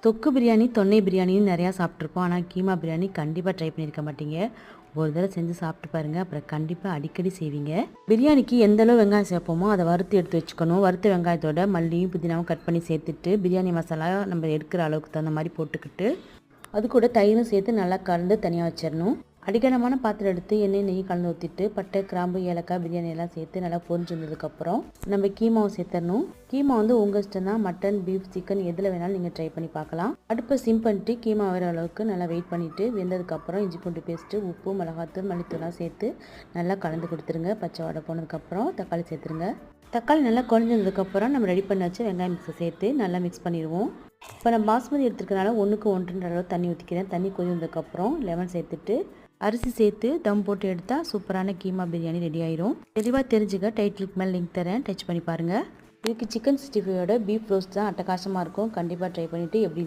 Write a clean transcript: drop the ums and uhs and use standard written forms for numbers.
தொக்கு பிரியாணி, தொன்னை பிரியாணின்னு நிறையா சாப்பிட்ருப்போம். ஆனால் கீமா பிரியாணி கண்டிப்பாக ட்ரை பண்ணியிருக்க மாட்டீங்க. ஒரு தடவை செஞ்சு சாப்பிட்டு பாருங்கள். அப்புறம் கண்டிப்பாக அடிக்கடி செய்வீங்க. பிரியாணிக்கு எந்த அளவு வெங்காயம் சேர்ப்போமோ அதை வறுத்து எடுத்து வச்சுக்கணும். வறுத்த வெங்காயத்தோட மல்லியும் புதினாவும் கட் பண்ணி சேர்த்துட்டு, பிரியாணி மசாலா நம்ம எடுக்கிற அளவுக்கு தகுந்த மாதிரி போட்டுக்கிட்டு, அது கூட தயிரும் சேர்த்து நல்லா கலந்து தனியாக வச்சிடணும். அடிக்கனமான பாத்திரம் எடுத்து எண்ணெய் நெய் கலந்து ஊற்றிட்டு, பட்டை கிராம்பு ஏலக்காய் பிரியாணி எல்லாம் சேர்த்து நல்லா பொரிஞ்சு வந்ததுக்கப்புறம் நம்ம கீமாவை சேர்த்துடணும். கீமா உங்கள் இஷ்டம் தான். மட்டன், பீஃப், சிக்கன் எதில் வேணாலும் நீங்கள் ட்ரை பண்ணி பார்க்கலாம். அடுப்பை சிம் பண்ணிட்டு கீமா வர அளவுக்கு நல்லா வெயிட் பண்ணிவிட்டு, வெந்ததுக்கப்புறம் இஞ்சி பூண்டு பேஸ்ட்டு, உப்பு, மிளகாத்தூள், மல்லித்தூளாக சேர்த்து நல்லா கலந்து கொடுத்துருங்க. பச்சை வாடை போனதுக்கப்புறம் தக்காளி சேர்த்துருங்க. தக்காளி நல்லா குழஞ்சதுக்கப்புறம் நம்ம ரெடி பண்ணி வச்சு வெங்காயம் மிக்ஸை சேர்த்து நல்லா மிக்ஸ் பண்ணிடுவோம். இப்போ நான் பாஸ்மதி எடுத்துருக்கனால 1க்கு 1.5 அளவு தண்ணி ஊற்றிக்கிறேன். தண்ணி கொதி வந்ததுக்கப்புறம் லெமன் சேர்த்துட்டு அரிசி சேர்த்து தம் போட்டு எடுத்தால் சூப்பரான கீமா பிரியாணி ரெடி ஆயிரும். தெளிவாக தெரிஞ்சுக்க டைட்டிலுக்கு மேலே லிங்க் தரேன், டச் பண்ணி பாருங்கள். இதுக்கு சிக்கன் 65யோட பீஃப் ரோஸ்ட் தான் அட்டகாசமாக இருக்கும். கண்டிப்பாக ட்ரை பண்ணிவிட்டு எப்படி